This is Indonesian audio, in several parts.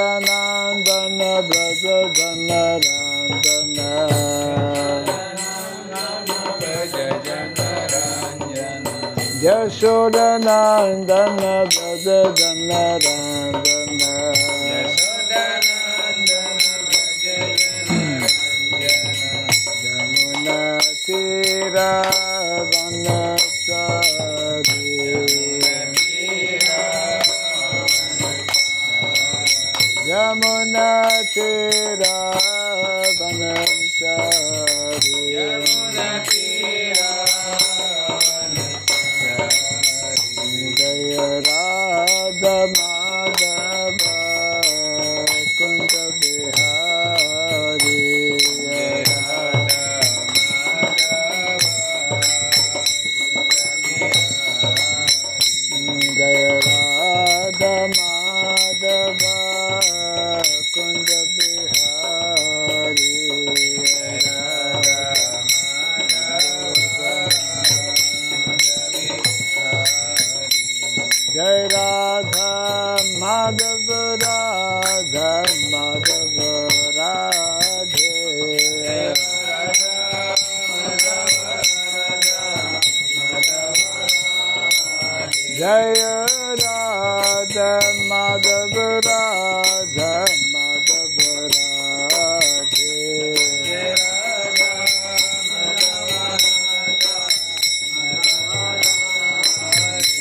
Yashodanandana Braja Janaranjana Yashodanandana Braja Janaranjana Yamuna Tira Vanachari Yamuna Tira Vanachari Jaya Radha Madhava Kunja Bihari Jaya Radha Madhava Kunja Bihari Jai Radha Madhava Radha Madhava Radhe Jai Radha Madhava Radha Madhava Radhe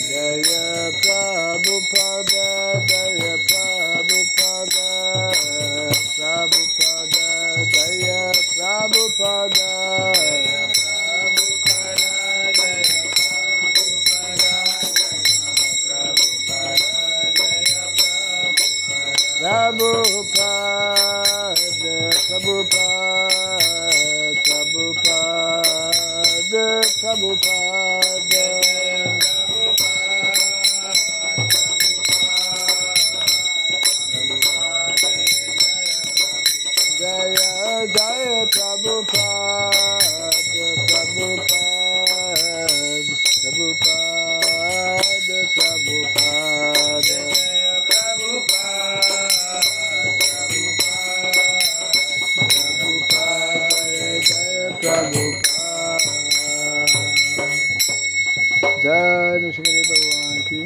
Jaya Prabhupada Jaya Prabhupada Prabhupada Jaya Prabhupada Prabhupada Prabhupada Prabhupada Jaya Jaya Prabhupada Prabhupada Prabhupada Prabhupada Jai Nrsimha Bhagavan ki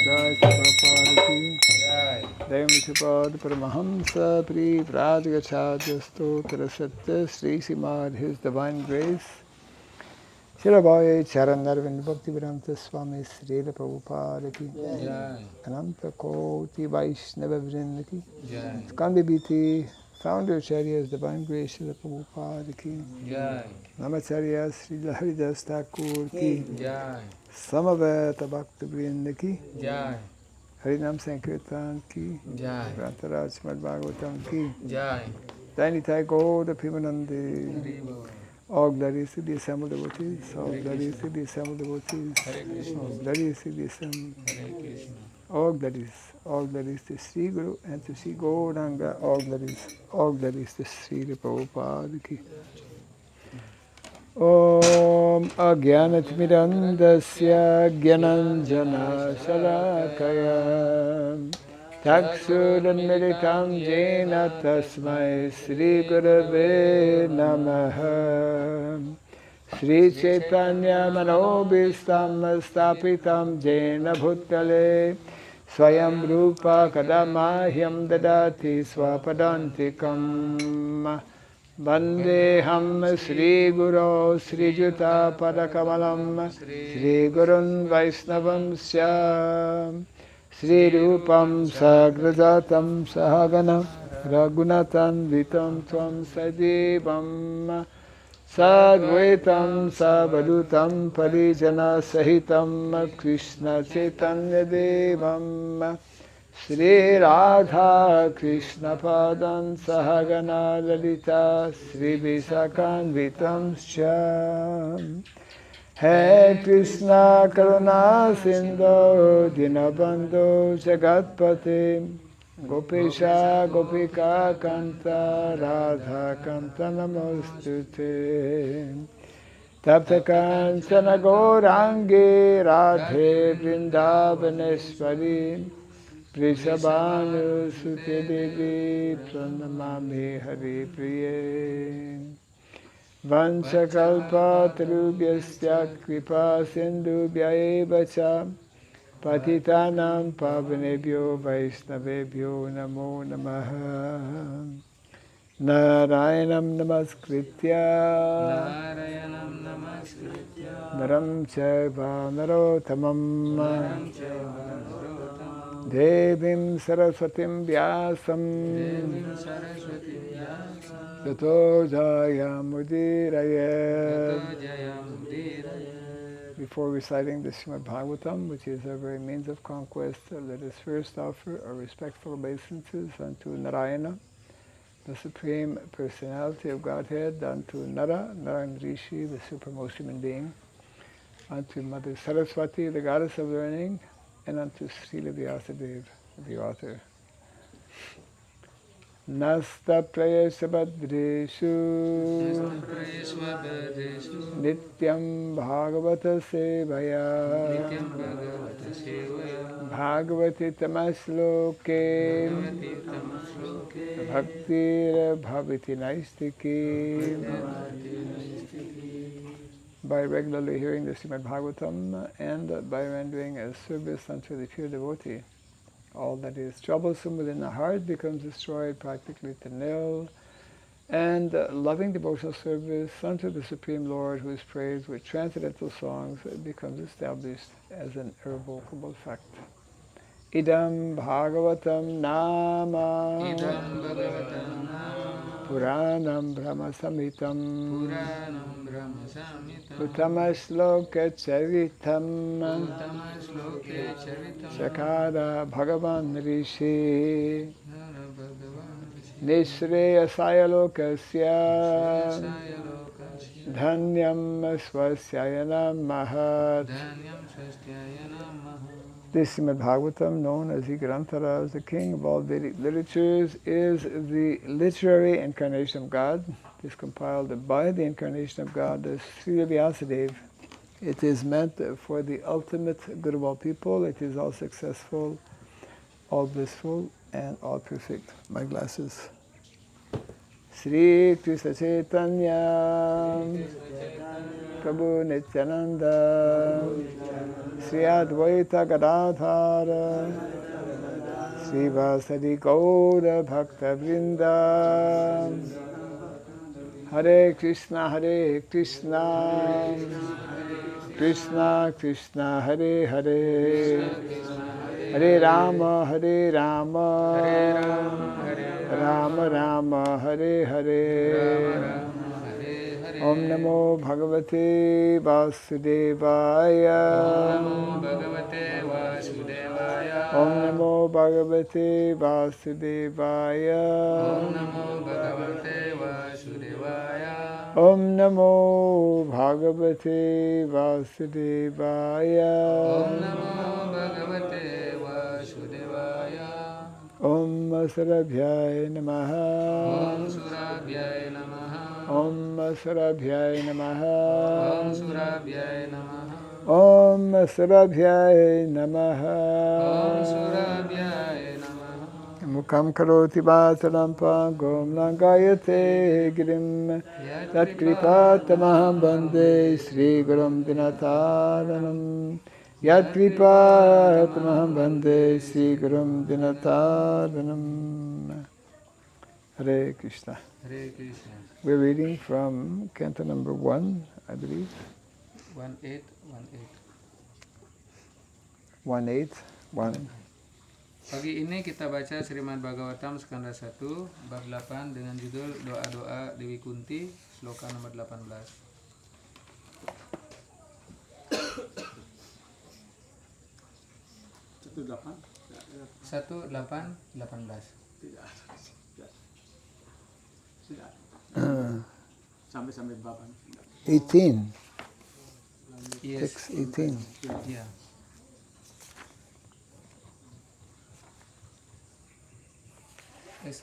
Jai Prabhupada ki Jai Nrsimha Paramahamsa Pri Pradgacharya Stotra Satya Sri Srimad His Divine Grace Srila Bhaya Charanarvind Bhaktivedanta Swami Srila Prabhupada ki Ananta Koti Vaishnava Vrinda ki Skandibhiti Founder Acharyas Divine Grace Srila Prabhupada ki Namacharya Srila Haridas Thakur ki Samaveta Bhakta Vrinda ki Harinam Sankirtan ki Grantaraj Srimad Bhagavatam ki Jai Nitai Gauda Pimanandi All glories to the assembled devotees, all glories to the assembled devotees, all glories to the assembled, all glories to Sri Guru and to Sri Gauranga, all glories to Sri Prabhupada ki. Om Agyanatmirandasya Gyananjana Shalakaya Taksuranmiritam Jena Tasmai Sri Gurave Namaha Sri Chaitanya Manobhistam Stapitam Jena Bhutale Swayam Rupa Kadamahyam Dadati Swapadantikam Vandeham Sri Guru Sri Juta Padakamalam Sri Gurun Vaisnavam Syam Sri Rupam Sagrajatam Sahagana Raghunatan Vitam Tvam Sadivam Sadvaitam Savadutam Parijana Sahitam Krishna Chaitanya Devam Sri Radha Krishna Padan Sahagana Lalita Sri Visakan Vitam Syam He Krishna Karuna Sindhu Dinabandhu Jagatpate Gopesha Gopika Kanta Radha Kanta Namostute Tapta Kancana Gaurangi Radhe Vrindavaneshwari Vrishabhanu Sute Devi Pranamami Hari Priye Vanchakalpa Tarubhyasya Kripa Sindhubhya eva cha Patitanam Pavanebhyo Vaishnavebhyo Namo Namaha Narayanam Namaskritya Naram Chaiva Narottamam Devim Saraswatim Vyasam Tato Jayamudiraye. Before reciting the Srimad Bhagavatam, which is our very means of conquest, let us first offer our respectful obeisances unto Narayana, the Supreme Personality of Godhead, unto Narayan Rishi, the supremmost human being, unto Mother Saraswati, the goddess of learning, and unto Srila Vyasadeva, the author. Nasta Prayesabhadreshu Nityam Bhagavata Sevaya Bhagavati Tamasloke Bhaktir Bhaviti Naistiki. By regularly hearing the Srimad Bhagavatam and by rendering a service unto the pure devotee, all that is troublesome within the heart becomes destroyed practically to nil, and loving devotional service unto the Supreme Lord, who is praised with transcendental songs, becomes established as an irrevocable fact. Idam Bhagavatam Nama Puranam Brahma Samhitam Uttama-shloka Charitam Shakara Bhagavan Rishi Nishreyasaya Lokasya Dhanyam Swasyayana Mahat. This Srimad Bhagavatam, known as the Grantara, as the king of all Vedic literatures, is the literary incarnation of God. It is compiled by the incarnation of God, as Srila Vyasadeva. It is meant for the ultimate good of all people. It is all successful, all blissful, and all perfect. My glasses. Sri Krishna Chaitanya Prabhu Nityananda Sri Advaita Gadadhara Sri Vasadi Gaura Bhakta Vrinda. Hare Krishna Krishna Krishna Hare Hare Hare Rama Rama Rama Hare Hare. Om Namo Bhagavate Vasudevaya. Om Namo Bhagavate Vasudevaya. Om Namo Bhagavate Vasudevaya. Om Sarabhyaya Namaha. Om Sarabhyaya Namaha. Om Sarabhyaya Namaha. Mukam karoti vasaram pangom langayate girim tat kripatamaham bande Sri Gurum Dinataranam. Yat kripatamaham bande Sri Gurum Dinataranam. Hare Krishna. Hare Krishna. We're reading from canto number 1, I believe. 1-8. Pagi ini kita baca Srimad Bhagavatam skanda 1 bab 8 dengan judul Doa-doa Dewi Kunti, sloka nomor 18. 18. Sampai berapa? 18. Yes. 6:18. Yeah. Yes.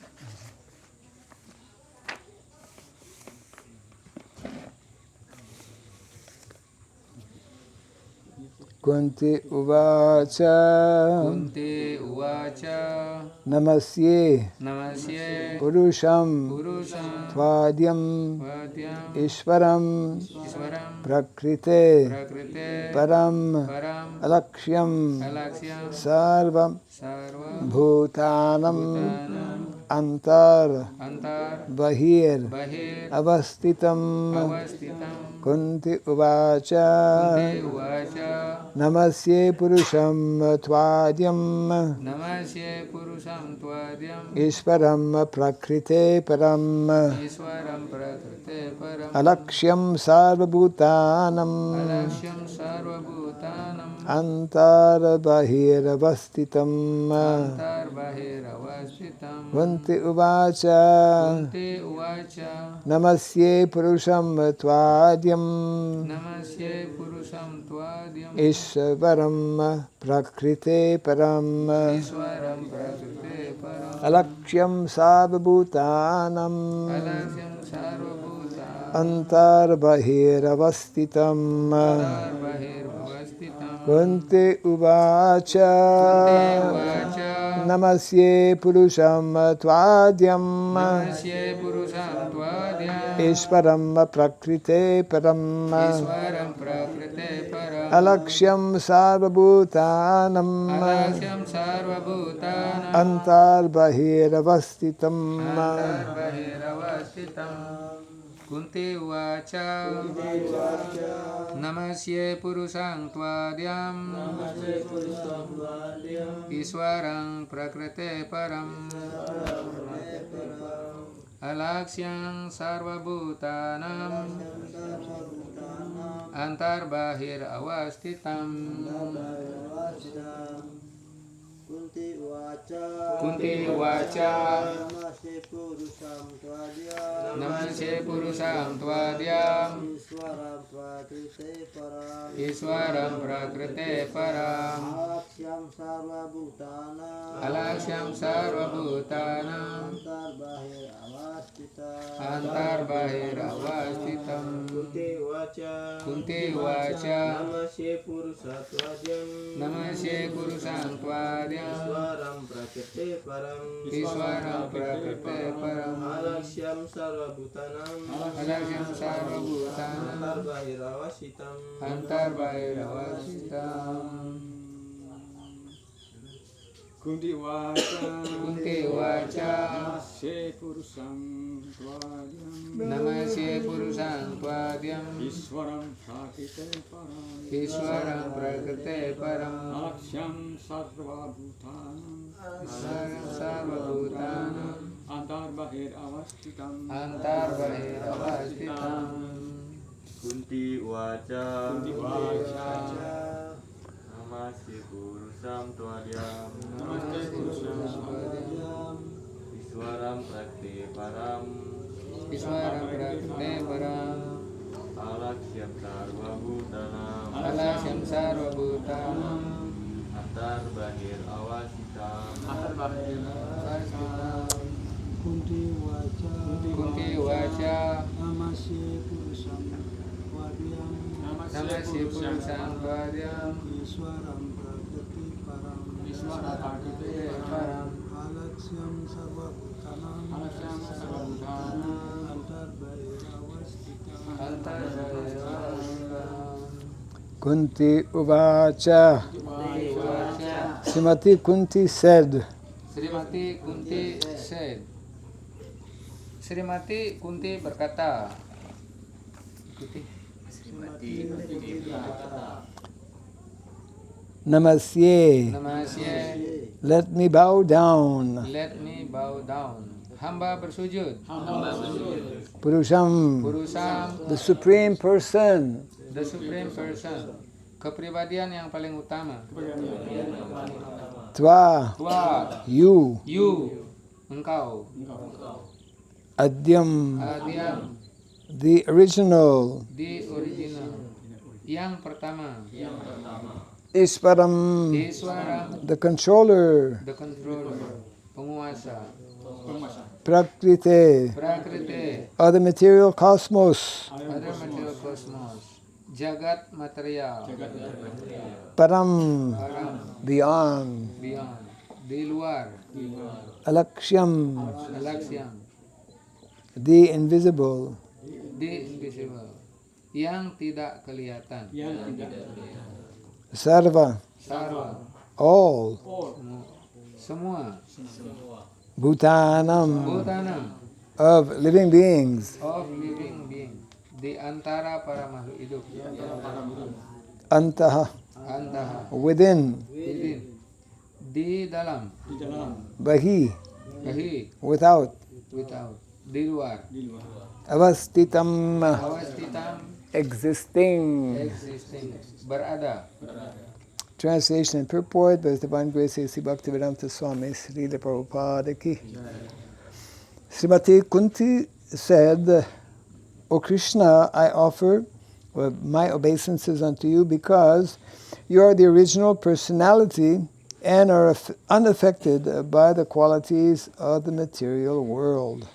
Kunti uvacha Kunti uvacha Namasye Namasye Purusham Purusham Tvadyam Vadyam Ishvaram Iswaram Prakrite Prakrite Param Param Alaksyam Alaksyam Sarvam Sarva Bhutanam Bhutanam Antar Antar Bahir Bahir Avastitam Avastitam Kunti Uvacha Kunti uvacha Namasye Purusham Tvadyam Namasye Purusam Tvadyam Ishvaram Prakrite Param Iswaram Prakrite Param Alaksyam Sarvabhutanam Alaksyam Sarva Bhutanam Antar Bahir Avastitam Antar Bahir Avastitam Kunti Uvacha Kunti uvacha Namasye Purusham Tvadyam Namasye Purusam Tvadyam Ishvaram Prakrite Param Iswaram Prakrite Param Alaksyam Sarvabhutanam Alaksyam Sarva Bhutanam Antar Bahir Avastitam Antar Bahir Avastitam Kunti Uvacha Kunti uvacha Namasye Purusham Tvadyam Namasye Purusam Tvadyam Ishvaram Prakrite Param Iswaram Prakrite Param Alaksyam Sarvabhutanam Alaksyam Sarva Bhutanam Antar Bahir Avastitam Antar Bahir Avastitam Kunti uvacha Namasye Purusang Tvadyam Iswarang Prakrite Param Alaksyang Sarva Bhutanam Antar Bahir Avastitam Kunti uvacha Namasye Purusam Tvadyam Namasye Purusam Tvadyam Iswaram Prakrite Param Iswaram Prakrite Param Alaksyam Sarva Bhutanam Alaksyam Sarva Bhutanam Antar Bahir Avastitam Antar Bahir Avastitam Kunti uvacha Namasye Purusa Tvadyam Namasye Purusam Tvadyam Iswaram Prakrite Param Iswaram Prakrite Param Alaksyam Sarva Bhutanam Alaksyam Sarva Bhutanam Antar Bahir Avastitam Antar Bahir Avastitam Kunti uvacha Kunti uvacha Namasye Purusam Tvadyam Namasye Purusam Tvadyam Ishwaram Prakrite Param Iswaram Prakrite Param Alaksyam Sarvabhutanam Iswaram Sarva Bhutanam Antar Bahir Avastitam Antar Bahir Avastitam Kunti uvacha Namasye Purusam Tvadyam Namasye Purusam Tvadyam Iswaram Prakrite Param Iswaram Prakrite Param Alaksyam Sarvabhutanam Alaksyam Sarva Bhutanam Antar Bahir Avastitam Kunti uvacha Kunti uvacha Namasye Purusam Tvadyam Namasye Purusam Tvadyam Iswaram Prakrite Param Iswaram Prakrite Param Alaksyam Sarva Bhutanam Alaksyam Sarvabhutanam Antar Bahir Avastitam Antar Bahir Avastitam Kunti Uvacha Srimati Kunti said, Srimati Kunti said, Srimati Kunti berkata, ikuti. Namasye, Namasye, let me bow down. let me bow down. Hamba bersujud. Purusham, Purusam, the Supreme Person, the Supreme Person. Kepribadian yang paling utama. Tva, Tua, you, engkau. Adyam, Adiam, the original, the original. Yang pertama. Iswaram, Iswaram, the controller, the controller. Penguasa. Prakrite, Prakrite, of the material cosmos, other material cosmos. jagat material, param, param, beyond, beyond, di luar, alaksyam, alaksyam, the invisible, the invisible, yang tidak kelihatan, sarva, sarva, all, semua, bhutanam, bhutanam, of living beings, of living being, di antara para makhluk hidup, antaha, antaha, within, within, di dalam, bahi, bahi, without, without, di luar, avastitam, awastitam, existing. existing, berada. Translation and purport by His Divine Grace A.C. Bhaktivedanta Swami Srila Prabhupada Ki. Srimati Kunti said, O Krishna, I offer my obeisances unto you because you are the original personality and are unaffected by the qualities of the material world.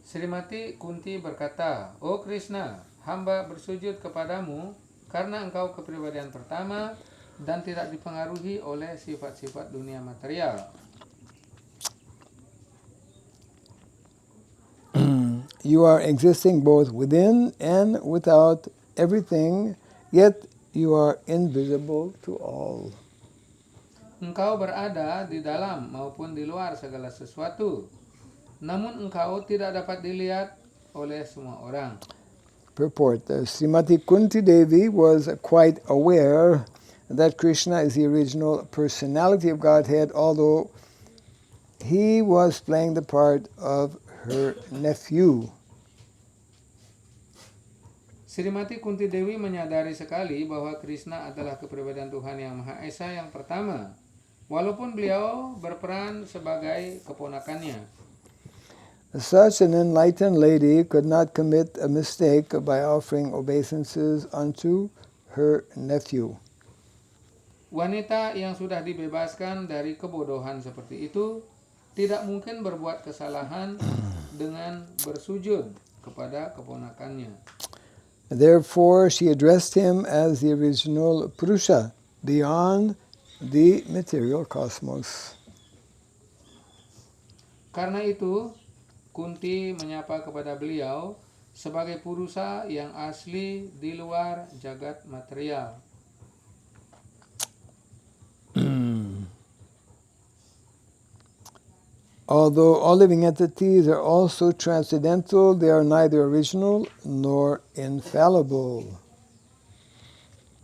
Srimati Kunti berkata, O Krishna, hamba bersujud kepadamu karena engkau kepribadian pertama dan tidak dipengaruhi oleh sifat-sifat dunia material. You are existing both within and without everything, yet you are invisible to all. Engkau berada di dalam maupun di luar segala sesuatu, namun engkau tidak dapat dilihat oleh semua orang. Purport. Srimati Kunti Devi was quite aware that Krishna is the original personality of Godhead, although he was playing the part of her nephew. Srimati Kunti Dewi menyadari sekali bahwa Krishna adalah kepribadian Tuhan Yang Maha Esa yang pertama, walaupun beliau berperan sebagai keponakannya. Such an enlightened lady could not commit a mistake by offering obeisances unto her nephew. Wanita yang sudah dibebaskan dari kebodohan seperti itu tidak mungkin berbuat kesalahan dengan bersujud kepada keponakannya. Therefore, she addressed him as the original Purusha, beyond the material cosmos. Karena itu, Kunti menyapa kepada beliau sebagai Purusa yang asli di luar jagat material. Although all living entities are also transcendental, they are neither original nor infallible.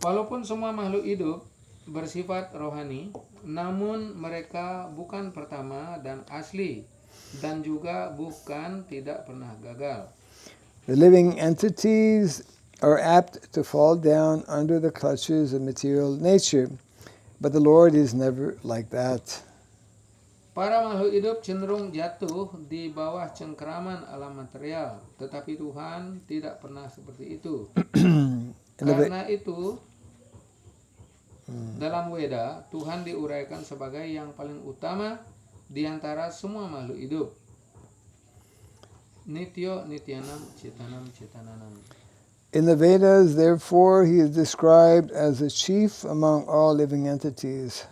Walaupun semua makhluk hidup bersifat rohani, namun mereka bukan pertama dan asli, dan juga bukan tidak pernah gagal. The living entities are apt to fall down under the clutches of material nature, but the Lord is never like that. Para makhluk hidup cenderung jatuh di bawah cengkeraman alam material, tetapi Tuhan tidak pernah seperti itu. Karena itu, dalam Weda, Tuhan diuraikan sebagai yang paling utama di antara semua makhluk hidup. Nityo Nityanam Cetanam Cetananam. In the Vedas, therefore, he is described as the chief among all living entities.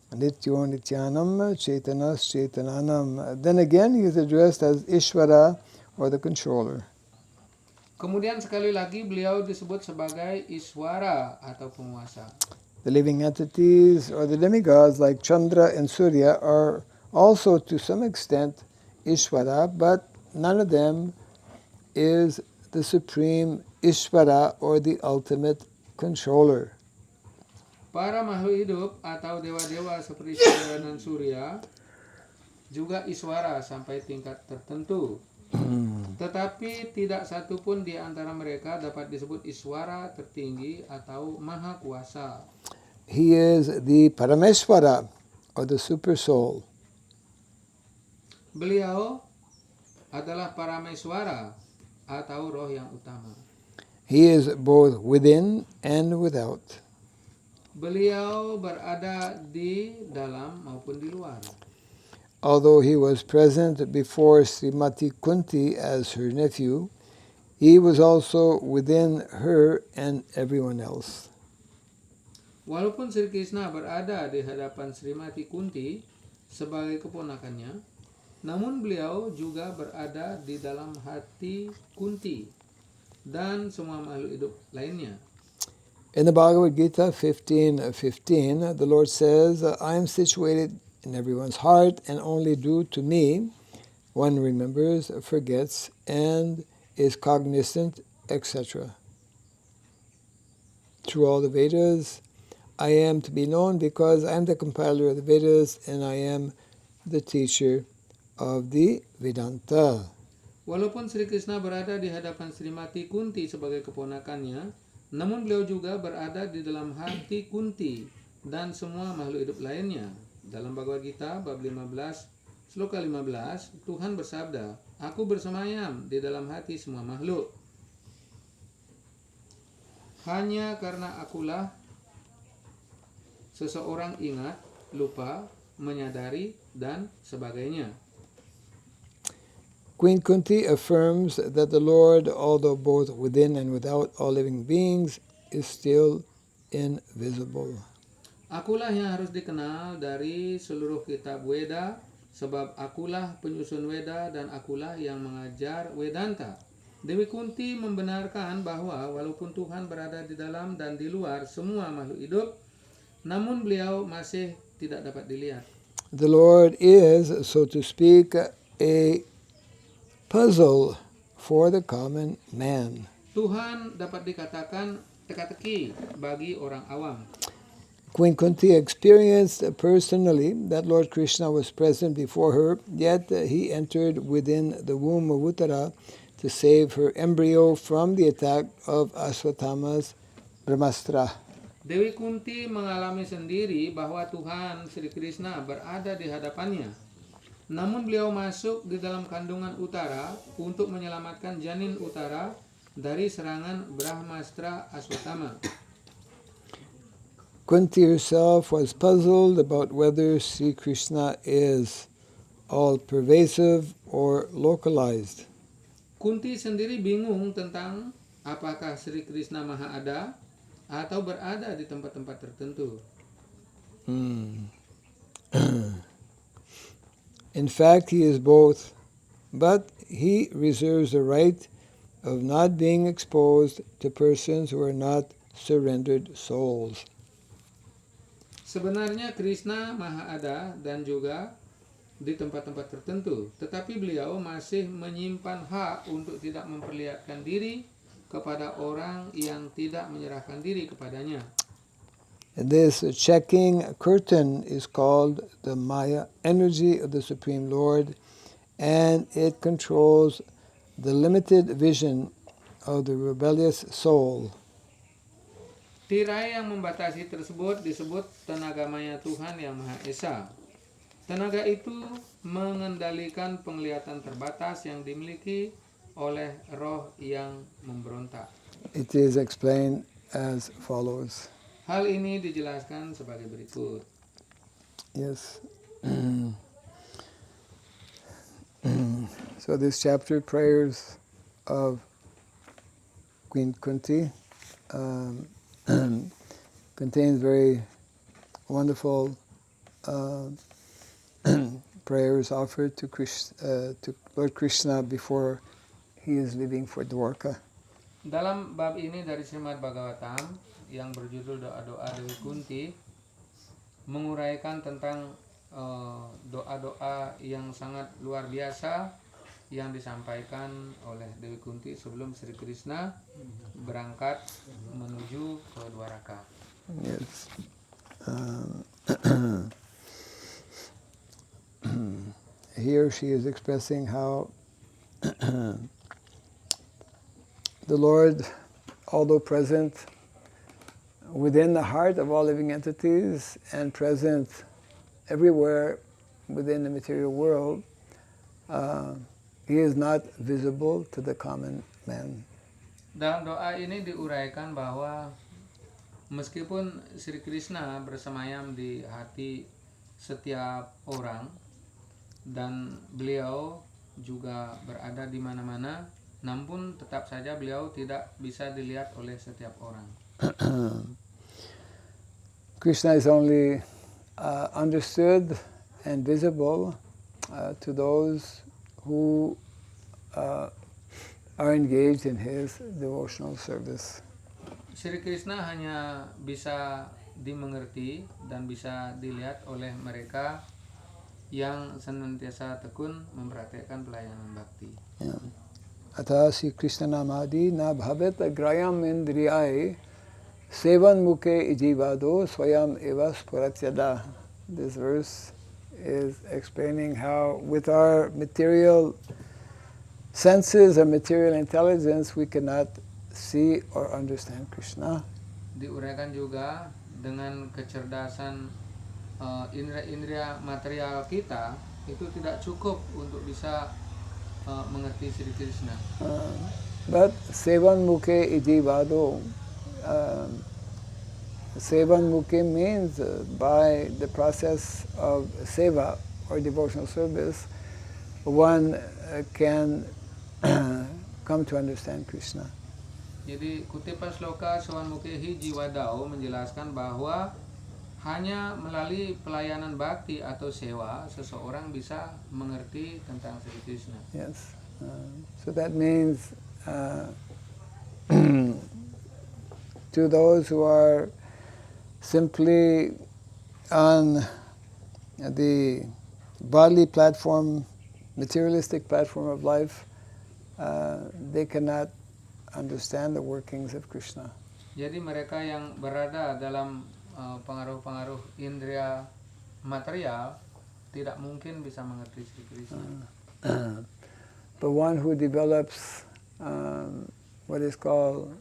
Nityo Nityanam Chetanas Chetananam. Then again, he is addressed as Ishvara, or the controller. Kemudian sekali lagi beliau disebut sebagai Iswara atau penguasa. The living entities, or the demigods like Chandra and Surya, are also to some extent Ishvara, but none of them is the supreme Ishvara, or the ultimate controller. Para makhluk hidup atau dewa-dewa seperti Chandra dan Surya juga Iswara sampai tingkat tertentu. Tetapi tidak satu pun di antara mereka dapat disebut Iswara tertinggi atau Maha Kuasa. He is the Parameshvara, or the super soul. Beliau adalah Parameswara atau roh yang utama. He is both within and without. Beliau berada di dalam maupun di luar. Although he was present before Srimati Kunti as her nephew, he was also within her and everyone else. Walaupun Sri Krishna berada di hadapan Srimati Kunti sebagai keponakannya, namun beliau juga berada di dalam hati Kunti dan semua makhluk hidup lainnya. In the Bhagavad Gita 15:15, the Lord says, I am situated in everyone's heart, and only due to me one remembers, forgets, and is cognizant, etc. Through all the Vedas, I am to be known because I am the compiler of the Vedas and I am the teacher of the Vedanta. Walaupun Sri Krishna berada di hadapan Srimati Kunti sebagai keponakannya, namun beliau juga berada di dalam hati Kunti dan semua makhluk hidup lainnya. Dalam Bhagavad Gita bab 15, sloka 15, Tuhan bersabda, Aku bersemayam di dalam hati semua makhluk. Hanya karena akulah seseorang ingat, lupa, menyadari, dan sebagainya. Queen Kunti affirms that the Lord, although both within and without all living beings, is still invisible. Akulah yang harus dikenal dari seluruh kitab Weda, sebab akulah penyusun Weda dan akulah yang mengajar Vedanta. Dewi Kunti membenarkan bahwa walaupun Tuhan berada di dalam dan di luar semua makhluk hidup, namun beliau masih tidak dapat dilihat. The Lord is, so to speak, a puzzle for the common man. Tuhan dapat dikatakan teka-teki bagi orang awam. Queen Kunti experienced personally that Lord Krishna was present before her, yet he entered within the womb of Uttara to save her embryo from the attack of Aswatthama's Brahmastra. Dewi Kunti mengalami sendiri bahwa Tuhan Sri Krishna berada di hadapannya. Namun beliau masuk di dalam kandungan Utara untuk menyelamatkan janin Utara dari serangan Brahmastra Aswatthama. Kunti herself was puzzled about whether Sri Krishna is all-pervasive or localized. Kunti sendiri bingung tentang apakah Sri Krishna Maha Ada atau berada di tempat-tempat tertentu. In fact, he is both, but he reserves the right of not being exposed to persons who are not surrendered souls. Sebenarnya Krishna Maha Ada dan juga di tempat-tempat tertentu, tetapi beliau masih menyimpan hak untuk tidak memperlihatkan diri kepada orang yang tidak menyerahkan diri kepadanya. This checking curtain is called the Maya energy of the Supreme Lord, and it controls the limited vision of the rebellious soul. Tirai yang membatasi tersebut disebut tenaga maya Tuhan yang Maha Esa. Tenaga itu mengendalikan penglihatan terbatas yang dimiliki oleh roh yang memberontak. It is explained as follows. Hal ini dijelaskan sebagai berikut. Yes. So this chapter, prayers of Queen Kunti, contains very wonderful prayers offered to Lord Krishna before he is leaving for Dwarka. Dalam bab ini dari Srimad Bhagavatam yang berjudul Doa-doa Dewi Kunti menguraikan tentang doa-doa yang sangat luar biasa yang disampaikan oleh Dewi Kunti sebelum Sri Krishna berangkat menuju ke Dwaraka. Yes. Here she is expressing how the Lord, although present within the heart of all living entities and present everywhere within the material world, he is not visible to the common man. Dalam doa ini diuraikan bahwa meskipun Sri Krishna bersemayam di hati setiap orang dan beliau juga berada di mana-mana, namun tetap saja beliau tidak bisa dilihat oleh setiap orang. Krishna is only understood and visible to those who are engaged in his devotional service. Sri Krishna hanya bisa dimengerti dan bisa dilihat oleh mereka yang senantiasa tekun memperhatikan pelayanan bakti. Yeah. Atha Sri Krishna namadi na bhavet agrayam indriyai sevan mukhe ijivado swayam eva spuratyada. This verse is explaining how with our material senses or material intelligence we cannot see or understand Krishna. Diuraikan juga dengan kecerdasan indera-indera material kita itu tidak cukup untuk bisa mengerti Sri Krishna. But sevan mukhe ijivado. Sevan mukhe means by the process of seva or devotional service, one can come to understand Krishna. Jadi kutipan sloka Sevan Mukhehi Jiwadao menjelaskan bahwa hanya melalui pelayanan bakti atau sewa seseorang bisa mengerti tentang Sri Krishna. Yes. So that means to those who are simply on the bodily platform, materialistic platform of life, they cannot understand the workings of Krishna. Jadi mereka yang berada dalam pengaruh-pengaruh indera material tidak mungkin bisa mengerti Sri Krishna. But one who develops what is called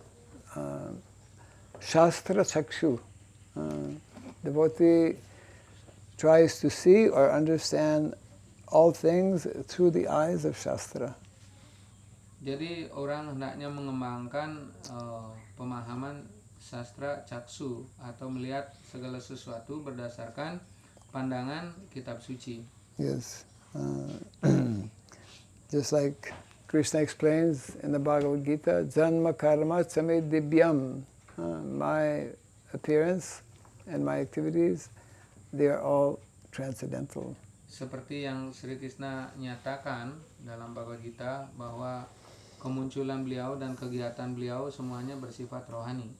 Shastra Chakshu, devotee tries to see or understand all things through the eyes of Shastra. Jadi orang hendaknya mengembangkan pemahaman sastra caksu atau melihat segala sesuatu berdasarkan pandangan kitab suci. Yes. Just like Krishna explains in the Bhagavad Gita, Janma karma same divyam. My appearance and my activities, they are all transcendental. Seperti yang Sri Krishna nyatakan dalam Bhagavad Gita bahwa kemunculan beliau dan kegiatan beliau semuanya bersifat rohani.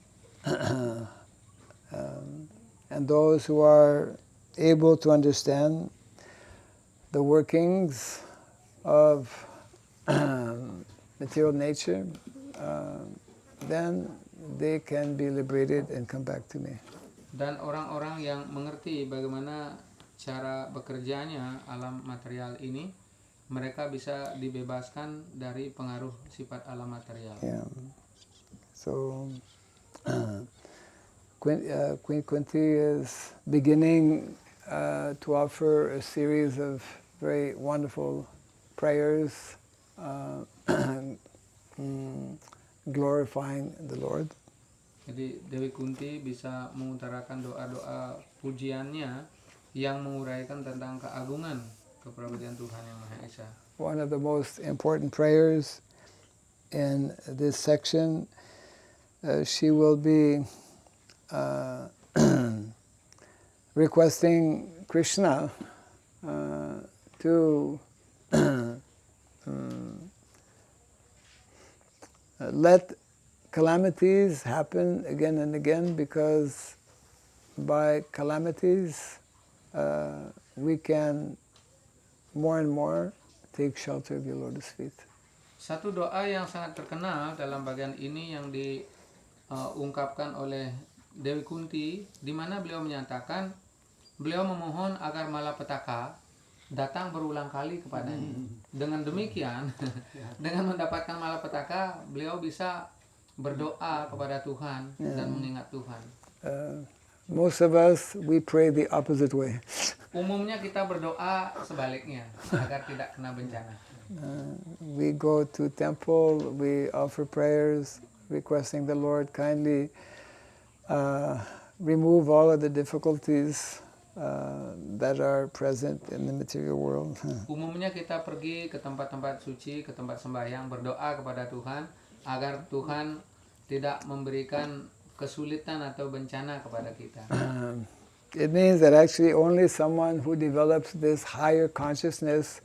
And those who are able to understand the workings of material nature, then they can be liberated and come back to me. Dan orang-orang yang mengerti bagaimana cara bekerjanya alam material ini, mereka bisa dibebaskan dari pengaruh sifat alam material. Yeah. So Queen Kunti is beginning to offer a series of very wonderful prayers glorifying the Lord. Jadi Dewi Kunti bisa mengutarakan doa-doa pujiannya yang menguraikan tentang keagungan kepribadian Tuhan Yang Maha Esa. One of the most important prayers in this section, she will be requesting Krishna to let calamities happen again and again, because by calamities we can more and more take shelter of your lotus feet. Satu doa yang sangat terkenal dalam bagian ini yang diungkapkan oleh Dewi Kunti, di mana beliau menyatakan beliau memohon agar malapetaka datang berulang kali kepadanya. Dengan demikian, dengan mendapatkan malapetaka, beliau bisa berdoa kepada Tuhan dan mengingat Tuhan. Most of us, we pray the opposite way. Umumnya kita berdoa sebaliknya agar tidak kena bencana. We go to temple, we offer prayers requesting the Lord kindly remove all of the difficulties that are present in the material world. Umumnya kita pergi ke tempat-tempat suci, ke tempat sembahyang, berdoa kepada Tuhan agar Tuhan tidak memberikan kesulitan atau bencana kepada kita. It means that actually only someone who develops this higher consciousness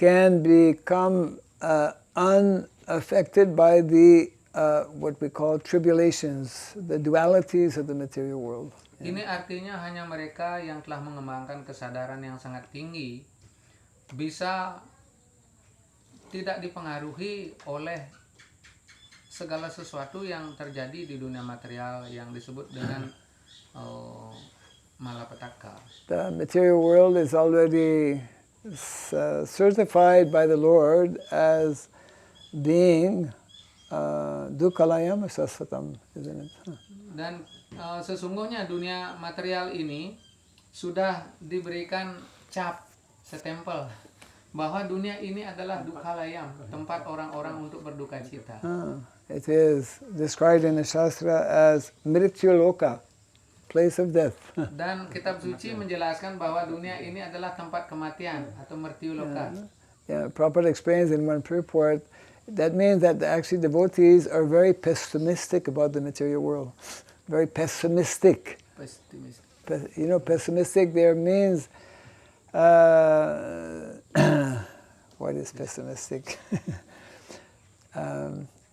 can become unaffected by the what we call tribulations, the dualities of the material world. Ini artinya hanya mereka yang telah mengembangkan kesadaran yang sangat tinggi bisa tidak dipengaruhi oleh segala sesuatu yang terjadi di dunia material yang disebut dengan malapetaka. The material world is already certified by the Lord as being dukkhalayam sasvatam, isn't it? Dan sesungguhnya dunia material ini sudah diberikan cap, setempel bahwa dunia ini adalah dukkhalayam, tempat orang-orang untuk berduka cita. It is described in the Shastra as Mrityuloka, place of death. Dan kitab suci menjelaskan bahwa dunia ini adalah tempat kematian atau Mrityuloka. Prabhupada explains in one purport, that means that actually devotees are very pessimistic about the material world. Very pessimistic. Pessimistic there means, what is pessimistic?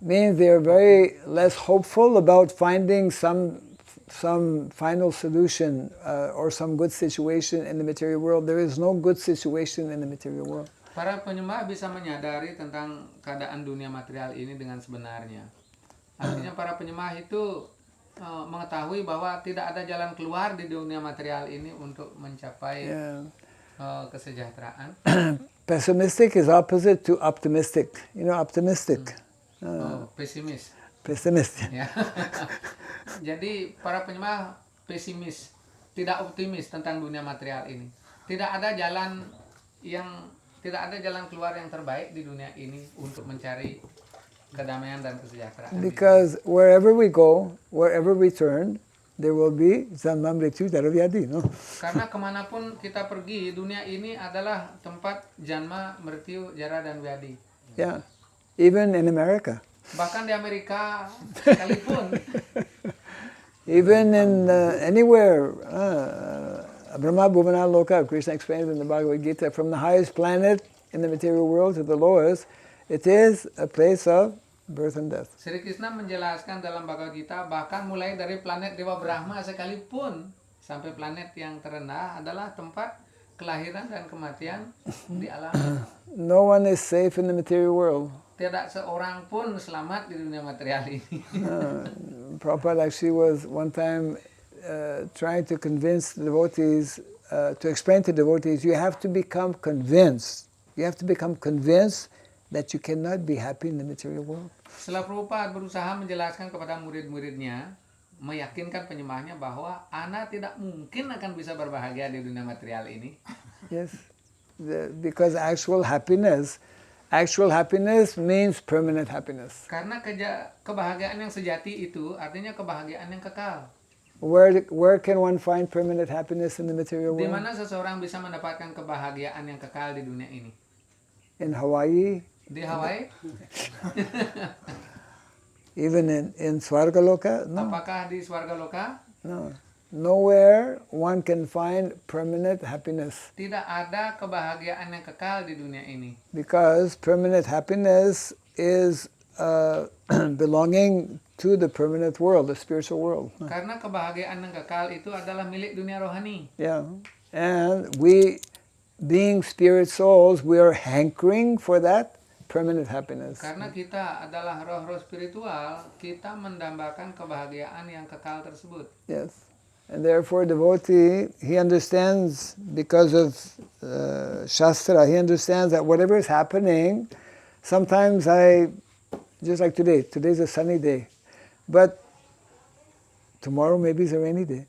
Means they're very less hopeful about finding some final solution or some good situation in the material world. There is no good situation in the material world. Para penyembah bisa menyadari tentang keadaan dunia material ini dengan sebenarnya. Artinya para penyembah itu mengetahui bahwa tidak ada jalan keluar di dunia material ini untuk mencapai kesejahteraan. Pessimistic is opposite to optimistic. Optimistic. Pesimis. Pessimistic. Ya. Jadi para penyembah pesimis, tidak optimis tentang dunia material ini. Tidak ada jalan keluar yang terbaik di dunia ini untuk mencari kedamaian dan kesejahteraan. Because wherever we go, wherever we turn, there will be Janma Mrityu Jara Vyadhi, no? Karena kemanapun kita pergi, dunia ini adalah tempat janma, mrityu, jara dan vyadi. Yeah, even in America. Bahkan di Amerika sekalipun. Even in anywhere, Brahma Bhuvana Loka, Krishna explains in the Bhagavad Gita, from the highest planet in the material world to the lowest, it is a place of birth and death. Sri Krishna menjelaskan dalam Bhagavad Gita, bahkan mulai dari planet Dewa Brahma sekalipun sampai planet yang terendah adalah tempat kelahiran dan kematian di alam. No one is safe in the material world. Tidak seorang pun selamat di dunia material ini. Prabhupada actually was one time trying to convince the devotees, to explain to devotees, you have to become convinced. You have to become convinced that you cannot be happy in the material world. Setelah Prabhupada berusaha menjelaskan kepada murid-muridnya, meyakinkan penyembahnya bahwa Ana tidak mungkin akan bisa berbahagia di dunia material ini. Yes, because actual happiness means permanent happiness. Karena kebahagiaan yang sejati itu artinya kebahagiaan yang kekal. Where can one find permanent happiness in the material Di world? mana seseorang bisa mendapatkan kebahagiaan yang kekal di dunia ini? In Hawaii? Di Hawaii? Even in Swargaloka? No. Apakah di Swargaloka? No. Nowhere one can find permanent happiness. Tidak ada kebahagiaan yang kekal di dunia ini. Because permanent happiness is belonging to the permanent world, the spiritual world. Karena kebahagiaan yang kekal itu adalah milik dunia rohani. Yeah. And we, being spirit souls, we are hankering for that permanent happiness. Karena kita adalah roh-roh spiritual, kita mendambakan kebahagiaan yang kekal tersebut. Yes. And therefore devotee, he understands, because of Shastra, he understands that whatever is happening, sometimes just like today's a sunny day, but tomorrow maybe is a rainy day.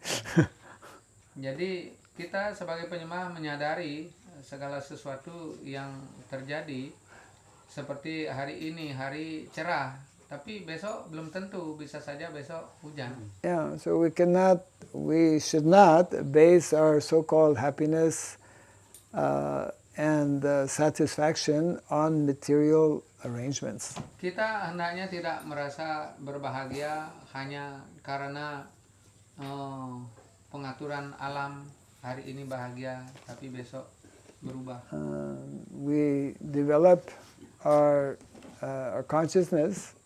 Jadi kita sebagai penyembah menyadari segala sesuatu yang terjadi, seperti hari ini hari cerah, tapi besok belum tentu, bisa saja besok hujan. Yeah, so we should not base our so-called happiness and satisfaction on material arrangements. Kita hendaknya tidak merasa berbahagia hanya karena pengaturan alam. Hari ini bahagia, tapi besok berubah. We develop our consciousness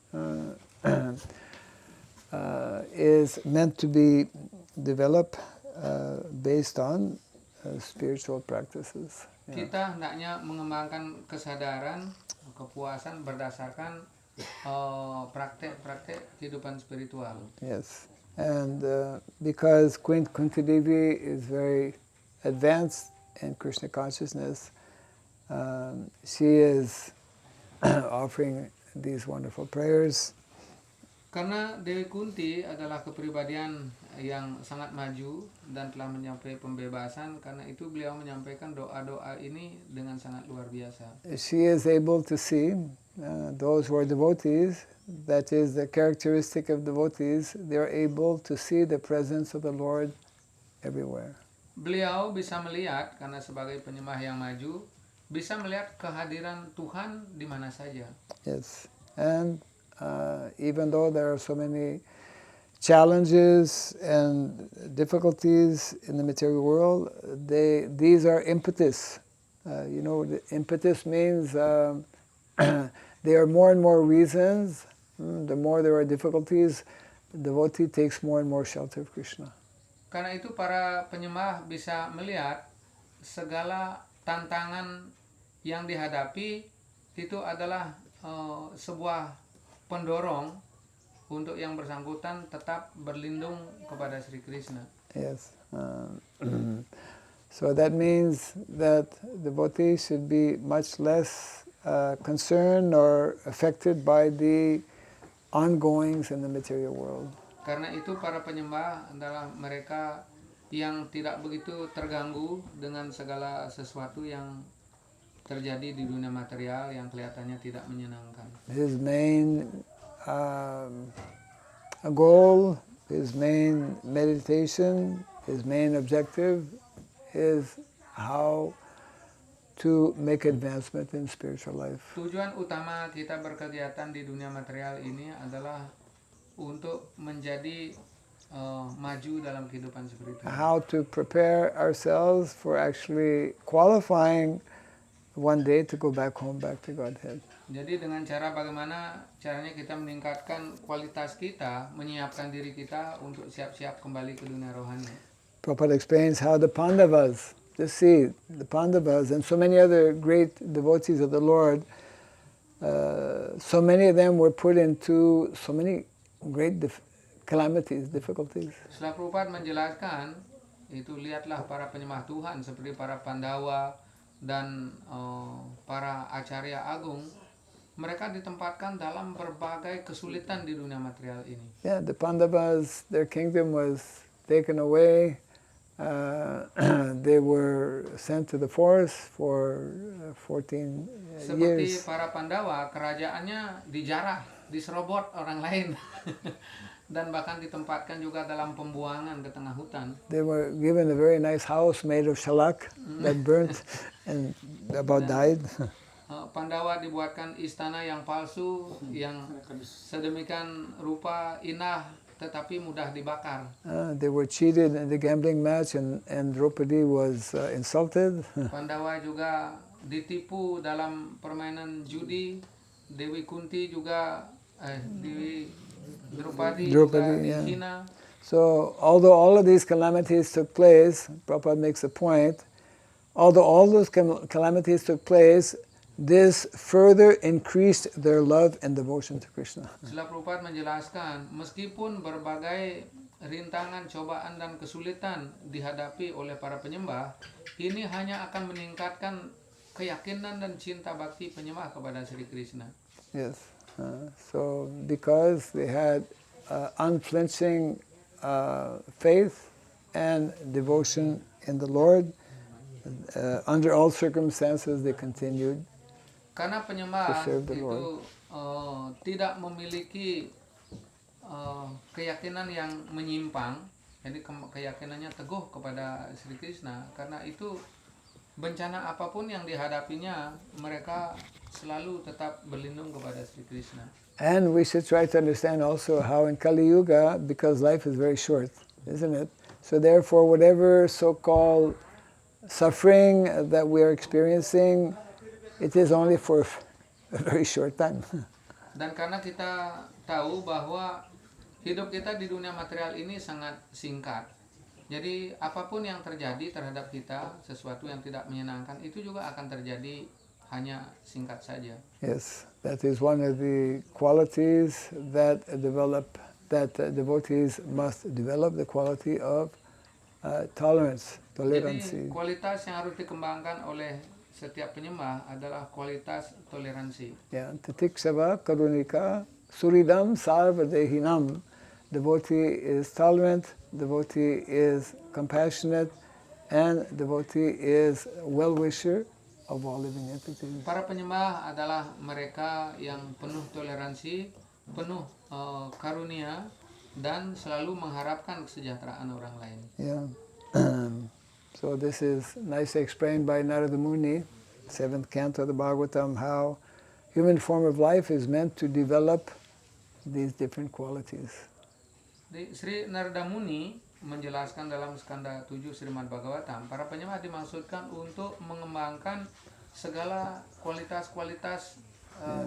is meant to be developed based on spiritual practices. Yeah. Kita hendaknya mengembangkan kesadaran, kepuasan berdasarkan praktek-praktek kehidupan spiritual. Yes, and because Kunti Devi is very advanced in Krishna consciousness, she is offering these wonderful prayers. Karena Dewi Kunti adalah kepribadian yang sangat maju dan telah mencapai pembebasan, karena itu beliau menyampaikan doa-doa ini dengan sangat luar biasa. She is able to see those who are devotees. That is the characteristic of devotees. They are able to see the presence of the Lord everywhere. Beliau bisa melihat, karena sebagai penyembah yang maju, bisa melihat kehadiran Tuhan di mana saja. Yes, and even though there are so many challenges and difficulties in the material world, these are impetus. The impetus means there are more and more reasons. The more there are difficulties, the devotee takes more and more shelter of Krishna. Karena itu para penyembah bisa melihat segala tantangan yang dihadapi itu adalah sebuah pendorong untuk yang bersangkutan tetap berlindung kepada Sri Krishna. Yes. So that means that devotees should be much less concerned or affected by the ongoings in the material world. Karena itu para penyembah adalah mereka yang tidak begitu terganggu dengan segala sesuatu yang terjadi di dunia material yang kelihatannya tidak menyenangkan. His main goal, his main meditation, his main objective is how to make advancement in spiritual life. Tujuan utama kita berkegiatan di dunia material ini adalah untuk menjadi maju dalam kehidupan spiritual. How to prepare ourselves for actually qualifying one day to go back home, back to Godhead. Jadi dengan cara bagaimana caranya kita meningkatkan kualitas kita, menyiapkan diri kita untuk siap-siap kembali ke dunia rohani. Prabhupada explains how the Pandavas, just see, the Pandavas and so many other great devotees of the Lord, so many of them were put into so many great calamities, difficulties. Setelah Prabhupada menjelaskan, itu lihatlah para penyembah Tuhan seperti para Pandawa dan para Acarya Agung, mereka ditempatkan dalam berbagai kesulitan di dunia material ini. Yeah, the Pandavas, their kingdom was taken away. They were sent to the forest for 14 Seperti years. para Pandawa, kerajaannya dijarah, diserobot orang lain. Dan bahkan ditempatkan juga dalam pembuangan ke tengah hutan. They were given a very nice house made of shalak that burnt and about died. Pandawa dibuatkan istana yang palsu, yang sedemikian rupa indah tetapi mudah dibakar. They were cheated in the gambling match and Draupadi was insulted. Pandawa juga ditipu dalam permainan judi. Dewi Kunti juga Draupadi juga dihina. So although all of these calamities took place, Prabhupada makes a point, although all those calamities took place, this further increased their love and devotion to Krishna. Setelah Prabhupada menjelaskan, meskipun berbagai rintangan, cobaan, dan kesulitan dihadapi oleh para penyembah, ini hanya akan meningkatkan keyakinan dan cinta bakti penyembah kepada Sri Krishna. Yes. So because they had unflinching faith and devotion in the Lord, under all circumstances they continued. Karena penyembah To serve the itu Lord. tidak memiliki keyakinan yang menyimpang, jadi keyakinannya teguh kepada Sri Krishna, karena itu bencana apapun yang dihadapinya mereka selalu tetap berlindung kepada Sri Krishna. And we should try to understand also how in Kali Yuga, because life is very short, isn't it? So therefore, whatever so-called suffering that we are experiencing, it is only for a very short time. Dan karena kita tahu bahwa hidup kita di dunia material ini sangat singkat, jadi apapun yang terjadi terhadap kita, sesuatu yang tidak menyenangkan, itu juga akan terjadi hanya singkat saja. Yes, that is one of the qualities that devotees must develop, the quality of tolerance, Jadi tolerancy. kualitas yang harus dikembangkan oleh setiap penyembah adalah kualitas toleransi. Yeah, Titikshava Karunika Suridam Sarvadehinam. Devotee is tolerant, devotee is compassionate, and devotee is well-wisher of all living entities. Para penyembah adalah mereka yang penuh toleransi, penuh karunia, dan selalu mengharapkan kesejahteraan orang lain. Yeah. So this is nicely explained by Narada Muni, 7th canto of the Bhagavatam, how human form of life is meant to develop these different qualities. Sri Narada Muni menjelaskan dalam skanda 7 Srimad Bhagavatam, para penyembah dimaksudkan untuk mengembangkan segala kualitas-kualitas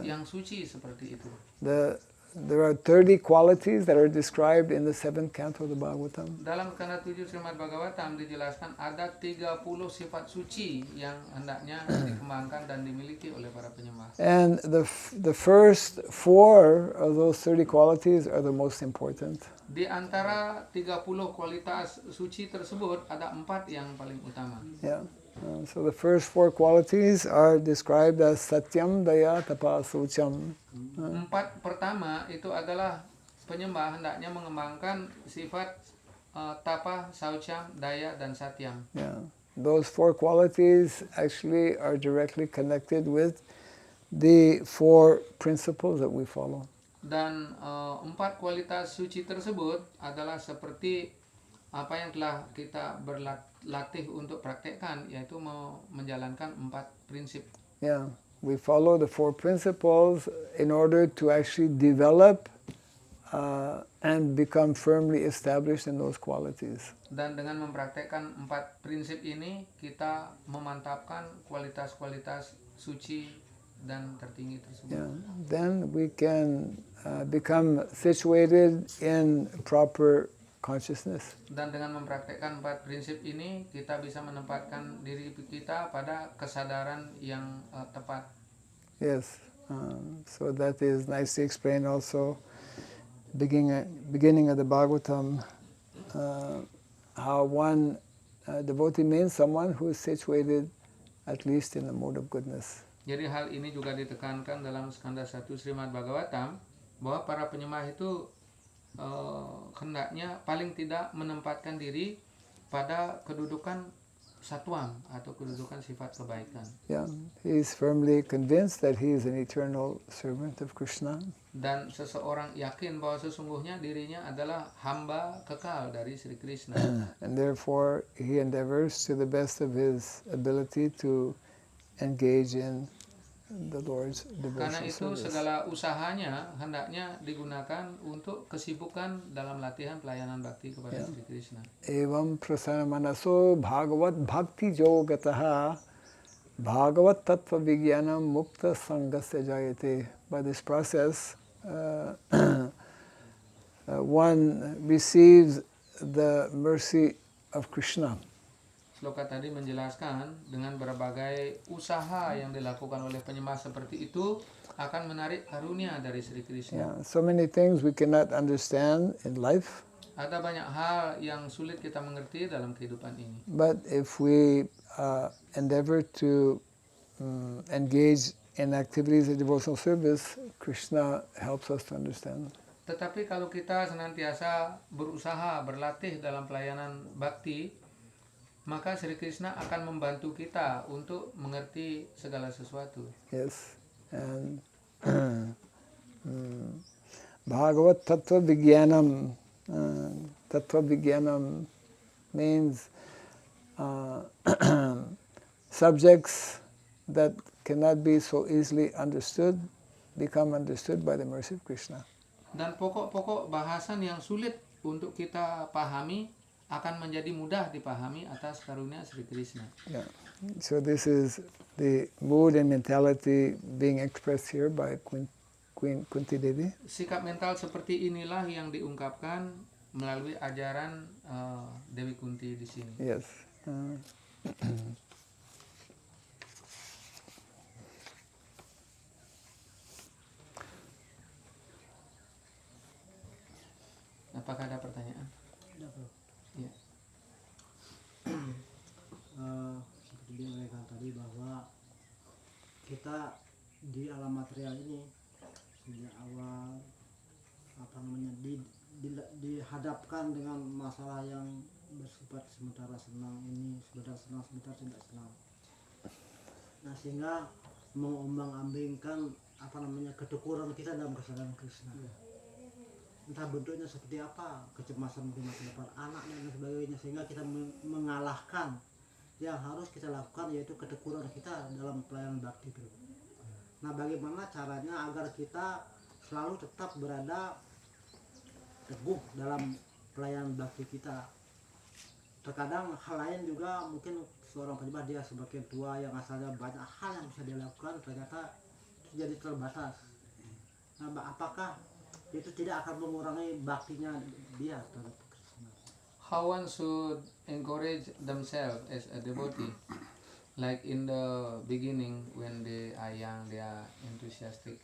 yang suci seperti itu. There are 30 qualities that are described in the 7th canto of the Bhagavatam. Dalam skanda 7 Srimad Bhagavatam dijelaskan ada 30 sifat suci yang hendaknya dikembangkan dan dimiliki oleh para penyembah. And the first 4 of those 30 qualities are the most important. Di antara 30 kualitas suci tersebut ada 4 yang paling utama. Yeah. So the first 4 qualities are described as Satyam, Daya, Tapa, Sucham. 4 pertama itu adalah penyembah hendaknya mengembangkan sifat tapa, saucam, daya, dan satyam. Yeah. Those 4 qualities actually are directly connected with the 4 principles that we follow. Dan 4 kualitas suci tersebut adalah seperti apa yang telah kita berlatih untuk praktekkan, yaitu menjalankan 4 prinsip. Yeah, we follow the 4 principles in order to actually develop and become firmly established in those qualities. Dan dengan mempraktekkan 4 prinsip ini, kita memantapkan kualitas-kualitas suci dan tertinggi tersebut. Yeah. Then we can become situated in proper consciousness. Dan dengan mempraktekkan 4 prinsip ini, kita bisa menempatkan diri kita pada kesadaran yang tepat. Yes, so that is nicely explained also, beginning of the Bhagavatam, how one devotee means someone who is situated at least in the mode of goodness. Jadi hal ini juga ditekankan dalam skanda 1 Srimad Bhagavatam, bahwa para penyembah itu hendaknya paling tidak menempatkan diri pada kedudukan satwam atau kedudukan sifat kebaikan. Yeah, he is firmly convinced that he is an eternal servant of Krishna. Dan seseorang yakin bahwa sesungguhnya dirinya adalah hamba kekal dari Sri Krishna. And therefore he endeavors to the best of his ability to engage in the Lord's Karena devotional itu service. segala usahanya hendaknya digunakan untuk kesibukan dalam latihan pelayanan bakti kepada Sri Krishna. Evam prasana manaso bhagavat bhakti yogataha bhagavat tattva vigyanam mukta sangasya jayate. By this process, one receives the mercy of Krishna. Sloka tadi menjelaskan dengan berbagai usaha yang dilakukan oleh penyembah seperti itu akan menarik karunia dari Sri Krishna. Yeah, so many things we cannot understand in life. Ada banyak hal yang sulit kita mengerti dalam kehidupan ini. But if we endeavor to engage in activities of devotional service, Krishna helps us to understand. Tetapi kalau kita senantiasa berusaha berlatih dalam pelayanan bakti, maka Sri Krishna akan membantu kita untuk mengerti segala sesuatu. Yes, and Bhagavat Tattva Vijnanam. Tattva Vijnanam means subjects that cannot be so easily understood become understood by the mercy of Krishna. Dan pokok-pokok bahasan yang sulit untuk kita pahami akan menjadi mudah dipahami atas karunia Sri Krishna. Yeah. So this is the mood and mentality being expressed here by Queen Kunti Devi. Sikap mental seperti inilah yang diungkapkan melalui ajaran Dewi Kunti di sini. Yes. Apakah ada pertanyaan? Ada, Bro. Ya. Seperti diuraikan tadi bahwa kita di alam material ini sejak awal dihadapkan dengan masalah yang bersifat sementara senang ini, sebentar senang, sebentar tidak senang. Nah, sehingga mengombang-ambingkan ketukuran kita dalam kesadaran Krishna. Entah bentuknya seperti apa, kecemasan di masa depan anak dan sebagainya, sehingga kita mengalahkan yang harus kita lakukan, yaitu ketekunan kita dalam pelayanan bakti itu. Nah, bagaimana caranya agar kita selalu tetap berada teguh dalam pelayanan bakti kita. Terkadang hal lain juga, mungkin seorang penyembah dia sebagai tua yang asalnya banyak hal yang bisa dia lakukan, ternyata jadi terbatas. Nah, apakah itu tidak akan mengurangi baktinya dia terhadap Krishna? How one should encourage themselves as a devotee, like in the beginning when they are young, they are enthusiastic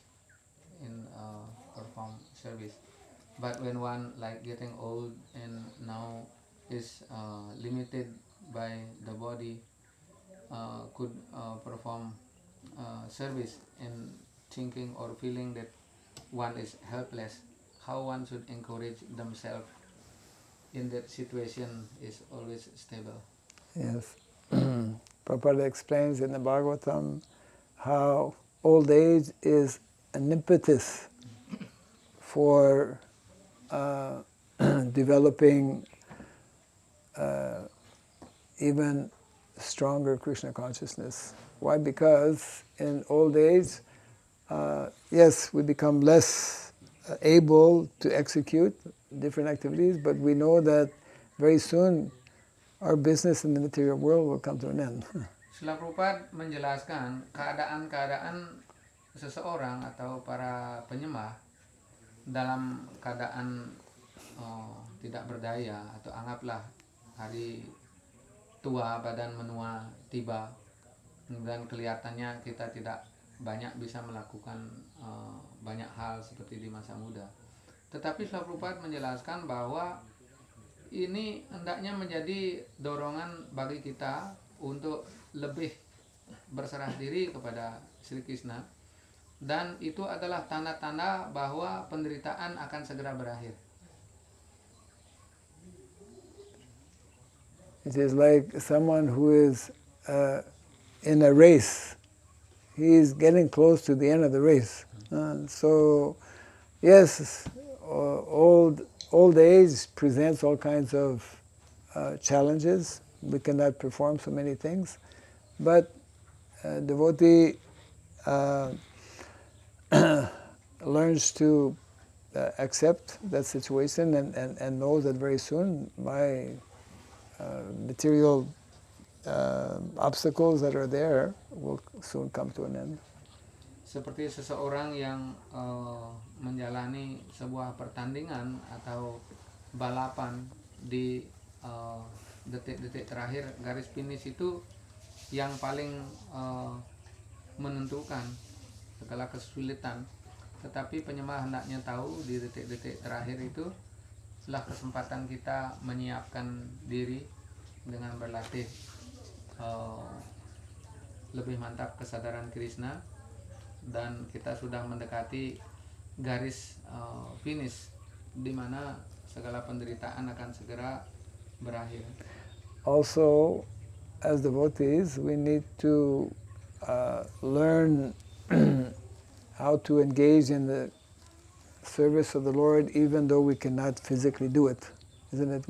in perform service. But when one like getting old and now is limited by the body, could perform service and thinking or feeling that one is helpless, how one should encourage themselves in that situation is always stable. Yes. Prabhupada explains in the Bhagavatam how old age is an impetus for developing even stronger Krishna consciousness. Why? Because in old age, yes, we become less able to execute different activities, but we know that very soon our business in the material world will come to an end. Srila Prabhupada menjelaskan keadaan-keadaan seseorang atau para penyembah dalam keadaan tidak berdaya, atau anggaplah hari tua, badan menua tiba, dan kelihatannya kita tidak banyak bisa melakukan banyak hal seperti di masa muda. Tetapi Srila Prabhupada menjelaskan bahwa ini hendaknya menjadi dorongan bagi kita untuk lebih berserah diri kepada Sri Krishna, dan itu adalah tanda-tanda bahwa penderitaan akan segera berakhir. It is like someone who is in a race. He is getting close to the end of the race. So, yes, old age presents all kinds of challenges. We cannot perform so many things, but devotee learns to accept that situation and knows that very soon my material obstacles that are there will soon come to an end. Seperti seseorang yang menjalani sebuah pertandingan atau balapan di detik-detik terakhir, garis finish itu yang paling menentukan segala kesulitan. Tetapi penyembah hendaknya tahu di detik-detik terakhir itu adalah kesempatan kita menyiapkan diri dengan berlatih lebih mantap kesadaran Krishna, dan kita sudah mendekati garis finish di mana segala penderitaan akan segera berakhir. Also, as devotees, we need to learn how to engage in the service of the Lord, even though we cannot physically do it, isn't it?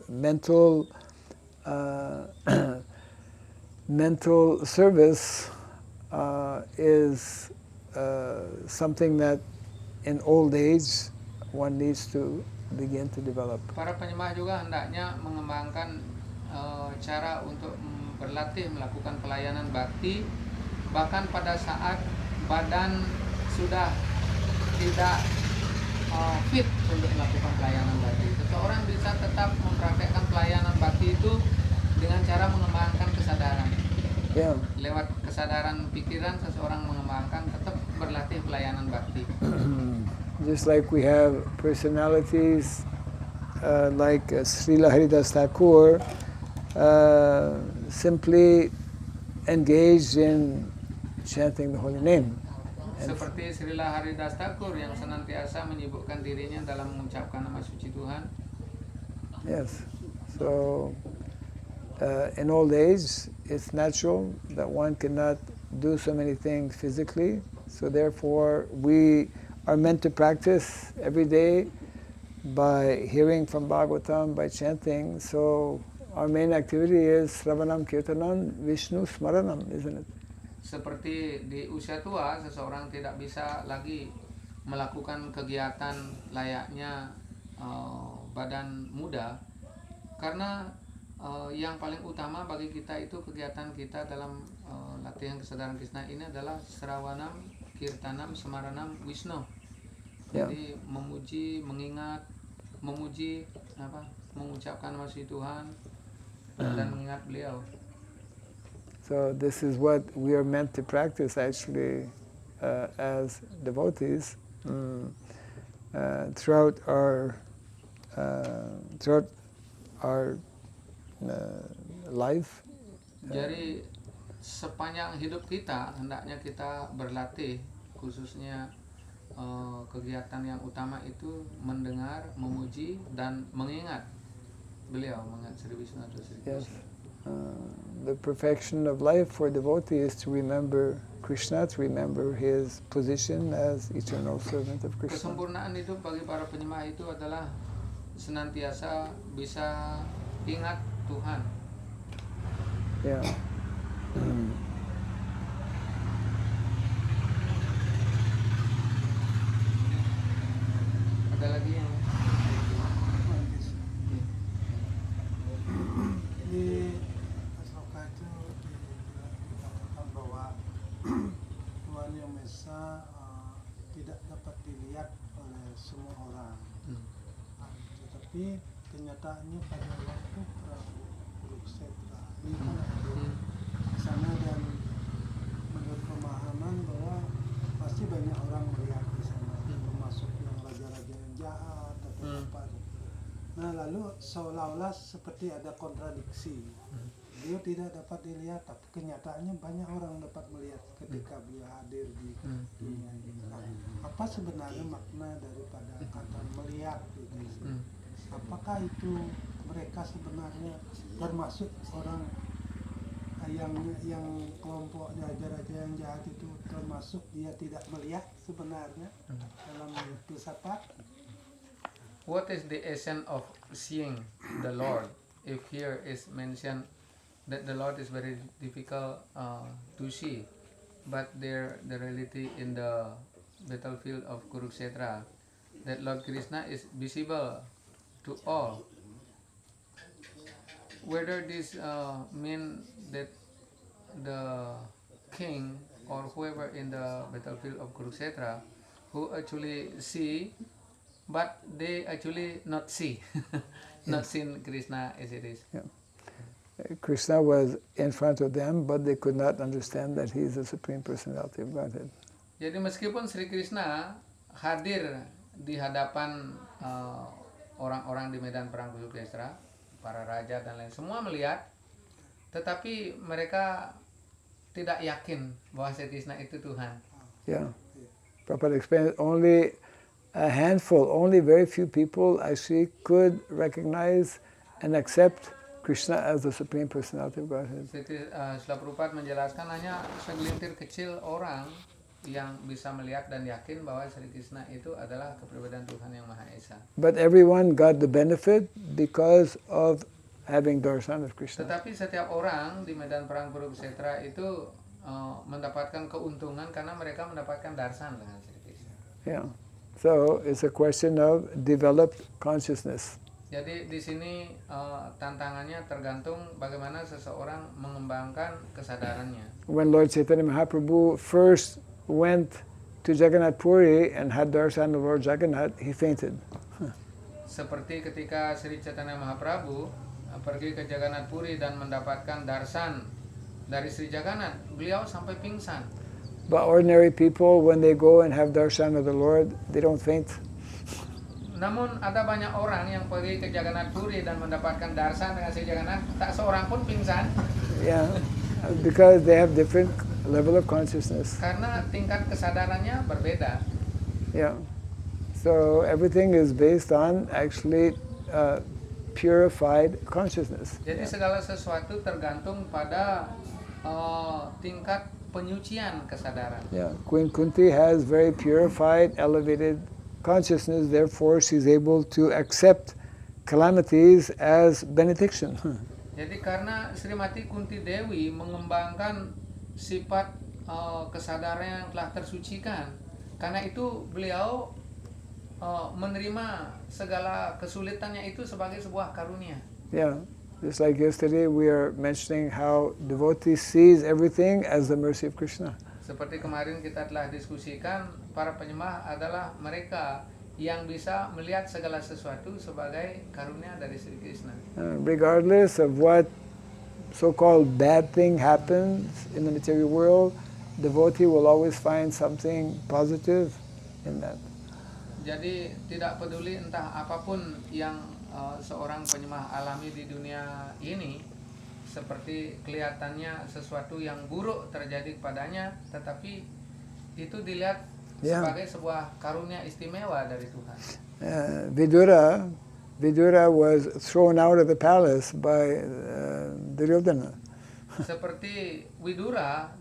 Mental mental service is something that in old age one needs to begin to develop. Para penyembah juga hendaknya mengembangkan cara untuk berlatih melakukan pelayanan bakti bahkan pada saat badan sudah tidak fit untuk melakukan pelayanan bakti. Seseorang bisa tetap mempraktekkan pelayanan bakti itu dengan cara mengembangkan kesadaran. Yeah. Lewat kesadaran pikiran seseorang mengembangkan tetap berlatih pelayanan bakti. Just like we have personalities like Srila Haridas Thakur simply engaged in chanting the holy name. Seperti Srila Haridas Thakur yang senantiasa menyibukkan dirinya dalam mengucapkan nama suci Tuhan. Yes. So in old age, it's natural that one cannot do so many things physically. So therefore, we are meant to practice every day by hearing from Bhagavatam, by chanting. So our main activity is Sravanam Kirtanam Vishnu Smaranam, isn't it? Seperti di usia tua, seseorang tidak bisa lagi melakukan kegiatan layaknya badan muda, karena yang paling utama bagi kita itu kegiatan kita dalam latihan kesadaran Krishna ini adalah Sravanam Kirtanam Smaranam Vishnu. Jadi memuji, mengingat, memuji mengucapkan nama suci Tuhan dan mengingat beliau. So this is what we are meant to practice actually as devotees throughout our life. Jadi sepanjang hidup kita hendaknya kita berlatih, khususnya kegiatan yang utama itu mendengar, memuji dan mengingat beliau, mengingat Sri Vishnu atau Sri Krishna. The perfection of life for devotee is to remember Krishna, to remember his position as eternal servant of Krishna. Kesempurnaan hidup bagi para penyembah itu adalah senantiasa bisa ingat Tuhan. Yeah. Ada lagi yang di sloka itu dikatakan bahwa Tuhan Yang Maha Esa tidak dapat dilihat oleh semua orang. Tetapi kenyataannya pada waktu perang Kurukshetra di sana, dan menurut pemahaman bahwa pasti banyak orang melihat di sana, termasuk yang raja-raja yang jahat atau apa. Nah, lalu seolah-olah seperti ada kontradiksi. Beliau tidak dapat dilihat, tapi kenyataannya banyak orang dapat melihat ketika beliau hadir di dunia ini. Nah, apa sebenarnya makna daripada kata melihat itu? Apakah itu mereka sebenarnya termasuk orang yang kelompok raja-raja yang jahat itu, termasuk dia tidak melihat sebenarnya dalam filsafat? What is the essence of seeing the Lord? If here is mentioned that the Lord is very difficult to see, but the reality in the battlefield of Kurukshetra, that Lord Krishna is visible to all. Whether this mean that the king or whoever in the battlefield of Kurukshetra who actually see, but they actually not see, not seen Krishna as it is. Yeah. Krishna was in front of them, but they could not understand that he is the Supreme Personality of Godhead. Jadi meskipun Sri Krishna hadir di hadapan orang-orang di medan perang Kurukshetra, para raja dan lain semua melihat, tetapi mereka tidak yakin bahwa Sri Krishna itu Tuhan. Yeah. Prabhupada explained only a handful, only very few people actually could recognize and accept Krishna as the Supreme Personality of Godhead. Srila Prabhupada menjelaskan hanya segelintir kecil orang yang bisa melihat dan yakin bahwa Sri Krishna itu adalah kepribadian Tuhan yang Maha Esa. But everyone got the benefit because of having darshan of Krishna. Tetapi setiap orang di medan perang Kurukshetra itu mendapatkan keuntungan karena mereka mendapatkan darsan dengan Sri Krishna. Yeah. So it's a question of developed consciousness. Jadi di sini tantangannya tergantung bagaimana seseorang mengembangkan kesadarannya. When Lord Chaitanya Mahaprabhu first went to Jagannath Puri and had darshan of Lord Jagannath, he fainted. Seperti ketika Sri Chaitanya Mahaprabhu pergi ke Jagannath Puri dan mendapatkan darsan dari Sri Jagannath, beliau sampai pingsan. But ordinary people, when they go and have darshan of the Lord, they don't faint. Namun ada banyak orang yang pergi ke Jagannath Puri dan mendapatkan darsan dengan Sri Jagannath, tak seorang pun pingsan. Yeah, because they have different level of consciousness. Karena tingkat kesadarannya berbeda. Yeah. So everything is based on actually purified consciousness. Jadi segala sesuatu tergantung pada tingkat penyucian kesadaran. Yeah. Queen Kunti has very purified, elevated consciousness, therefore she's able to accept calamities as benediction. Jadi karena Srimati Kunti Dewi mengembangkan sifat kesadaran yang telah tersucikan, karena itu beliau menerima segala kesulitannya itu sebagai sebuah karunia. Yeah, just like yesterday we are mentioning how devotee sees everything as the mercy of Krishna. Seperti kemarin kita telah diskusikan, para penyembah adalah mereka yang bisa melihat segala sesuatu sebagai karunia dari Sri Krishna. Regardless of what so-called bad thing happens in the material world, devotee will always find something positive in that. Jadi tidak peduli entah apapun yang seorang penyembah alami di dunia ini, seperti kelihatannya sesuatu yang buruk terjadi kepadanya, tetapi itu dilihat sebagai sebuah karunia istimewa dari Tuhan. Vidura was thrown out of the palace by Duryodhana. Seperti Widura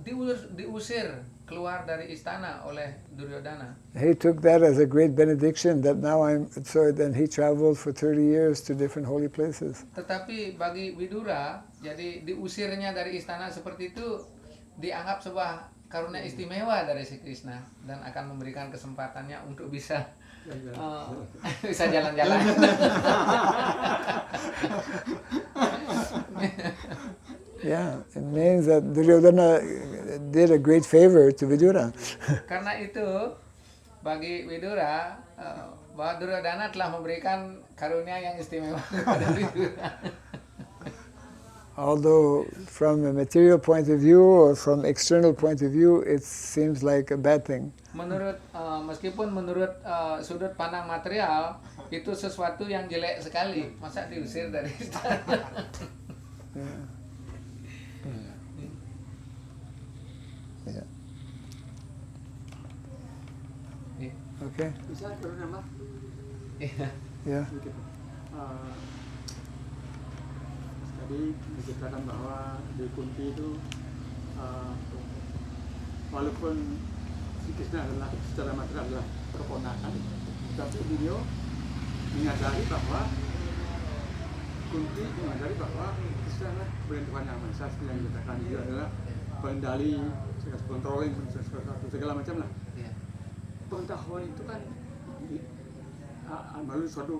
diusir keluar dari istana oleh Duryodhana. He took that as a great benediction that now then he traveled for 30 years to different holy places. Tetapi bagi Widura, jadi diusirnya dari istana seperti itu dianggap sebuah karunia istimewa dari Sri Krishna dan akan memberikan kesempatannya untuk bisa bisa jalan-jalan. Yeah, it means that Duryodhana did a great favor to Vidura. Karena itu bagi Widura bahwa Duryodhana telah memberikan karunia yang istimewa kepada Widura. Although from a material point of view or from external point of view, it seems like a bad thing. Meskipun menurut sudut pandang material itu sesuatu yang jelek sekali, masa diusir dari istana. Yeah. Okay. Bisa turun nama? Yeah. Tadi dikatakan bahwa di Kunti itu walaupun Sri Krishna adalah secara material adalah keponakan, tapi beliau menyadari bahwa Kunti menyadari bahwa Krishna adalah kebenaran Tuhan yang Maha Esa, yang dikatakan dia adalah pengendali, controlling segala macam lah. Pengetahuan itu kan melalui suatu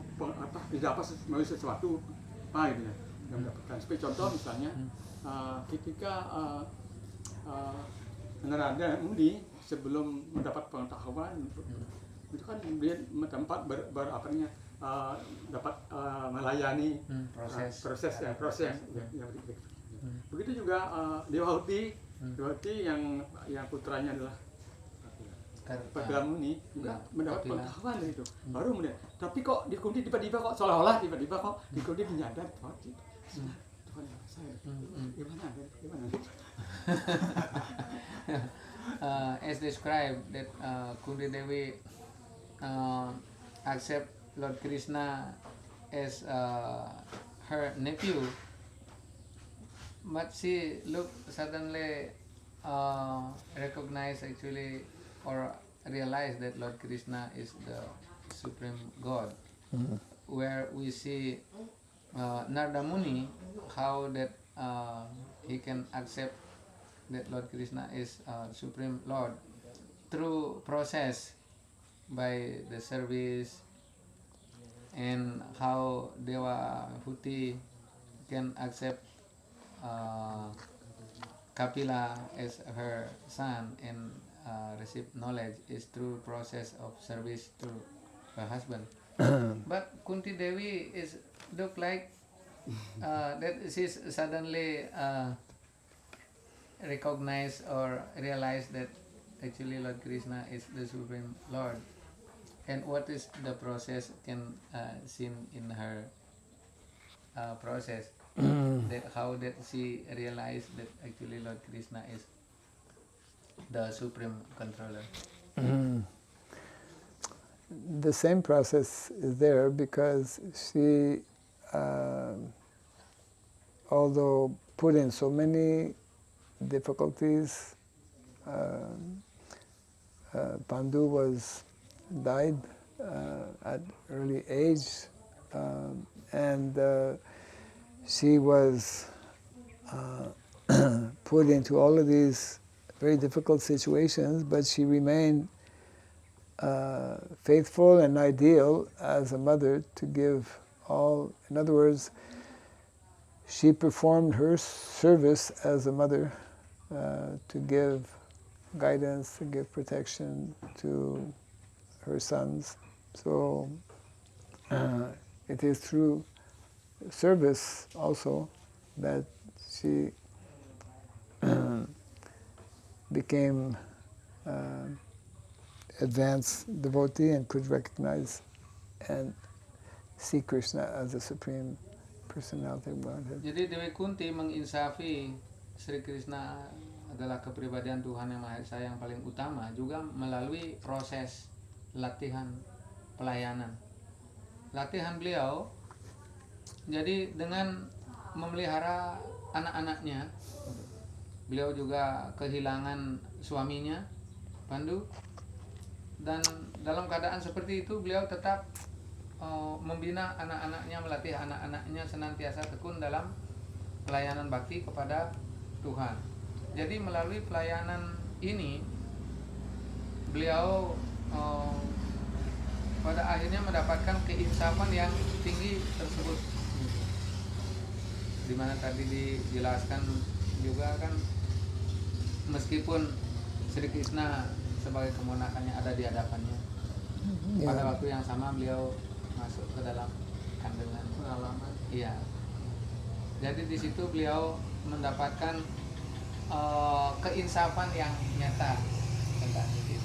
didapat melalui sesuatu gitu ya, yang mendapatkan. Seperti contoh misalnya ketika Narada Muni sebelum mendapat pengetahuan itu kan dia tempat dapat melayani proses yang begitu juga Dewahuti yang putranya adalah Perdamuni juga mendapat pengetahuan dari itu. Baru kemudian, tapi kok di Kunti tiba-tiba kok seolah-olah tiba-tiba kok di Kunti menyadar bahwa Tuhan yang saya. Gimana? As described that Kunti Dewi accept Lord Krishna as her nephew, but she look suddenly recognize actually or realize that Lord Krishna is the Supreme God. Where we see Narada Muni, how that he can accept that Lord Krishna is Supreme Lord through process by the service, and how Dewa Huti can accept Kapila as her son and receive knowledge is through process of service to her husband. But Kunti Devi is look like that she's suddenly recognize or realize that actually Lord Krishna is the Supreme Lord. And what is the process can seen in her process, that how that she realized that actually Lord Krishna is the Supreme Controller. The same process is there because she, although put in so many difficulties, Pandu died at early age, and she was put into all of these very difficult situations, but she remained faithful and ideal as a mother to give all. In other words, she performed her service as a mother to give guidance, to give protection to her sons. So it is through service also that she became advanced devotee and could recognize and see Krishna as the Supreme Personality of Godhead. Jadi Dewi Kunti menginsafi Sri Krishna adalah kepribadian Tuhan yang Maha Esa yang paling utama juga melalui proses latihan pelayanan. Latihan beliau jadi dengan memelihara anak-anaknya. Beliau juga kehilangan suaminya, Pandu, dan dalam keadaan seperti itu beliau tetap membina anak-anaknya, melatih anak-anaknya senantiasa tekun dalam pelayanan bakti kepada Tuhan. Jadi melalui pelayanan ini beliau pada akhirnya mendapatkan keinsafan yang tinggi tersebut. Dimana tadi dijelaskan juga kan, meskipun Sri Krishna sebagai keponakannya ada di hadapannya, pada waktu yang sama beliau masuk ke dalam kandungan pengalaman. Iya. Jadi di situ beliau mendapatkan keinsafan yang nyata tentang itu.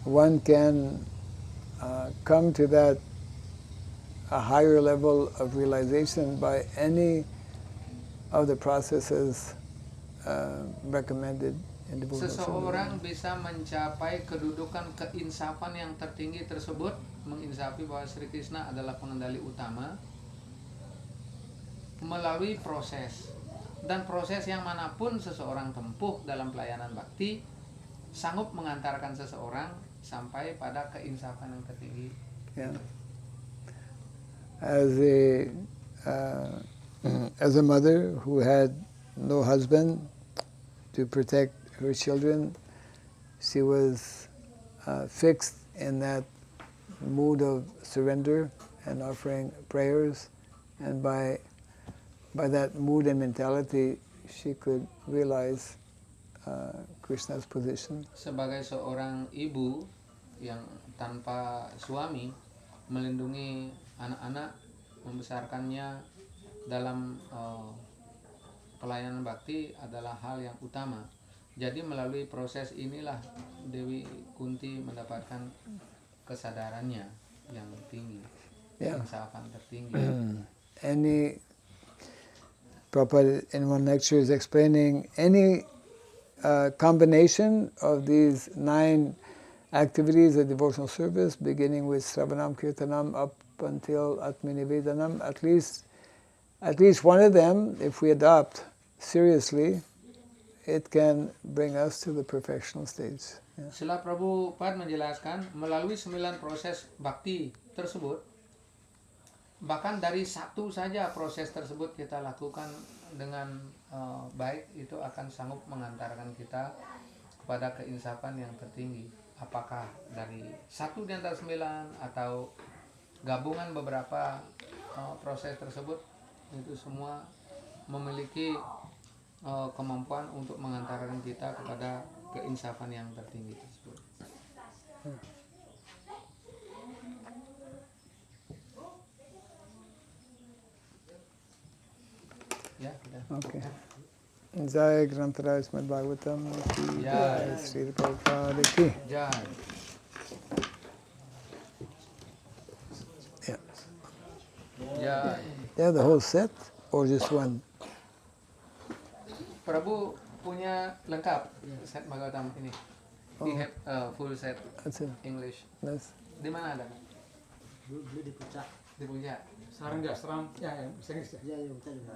One can come to that a higher level of realization by any of the processes recommended in devotional service. Seseorang bisa mencapai kedudukan keinsafan yang tertinggi tersebut, menginsafi bahwa Sri Krishna adalah pengendali utama, melalui proses. Dan proses yang manapun seseorang tempuh dalam pelayanan bakti sanggup mengantarkan seseorang sampai pada keinsafan yang tertinggi. Yeah. As a mother who had no husband to protect her children, she was fixed in that mood of surrender and offering prayers, and by that mood and mentality she could realize Krishna's position. Sebagai seorang ibu yang tanpa suami, melindungi anak-anak, membesarkannya dalam pelayanan bakti adalah hal yang utama. Jadi melalui proses inilah Dewi Kunti mendapatkan kesadarannya yang tinggi, keinsafan tertinggi. Any Prabhupada in one lecture is explaining any combination of these 9 activities of devotional service, beginning with Sravanam Kirtanam up until Atmanivedanam, at least one of them, if we adopt seriously, it can bring us to the perfectional stage. Yeah. Srila Prabhupada menjelaskan melalui 9 proses bakti tersebut, bahkan dari satu saja proses tersebut kita lakukan dengan baik, itu akan sanggup mengantarkan kita kepada keinsafan yang tertinggi. Apakah dari satu di antara 9 atau gabungan beberapa proses tersebut, itu semua memiliki kemampuan untuk mengantarkan kita kepada keinsafan yang tertinggi tersebut. Ya, sudah. Okay. Jai Grantaraj Srimad Bhagavatam ki Jai. Jai, Sri Prabhupada ki. Jai. Yeah. Jai. Yeah, the whole set or just one? Prabu punya lengkap set Bhagavatam ini. He have full set That's it. English. That's Di mana ada? Beli di puncak. Di Puncak. Sarang ya, seram ya, bahasa Inggris ya. Iya, iya, puncak juga.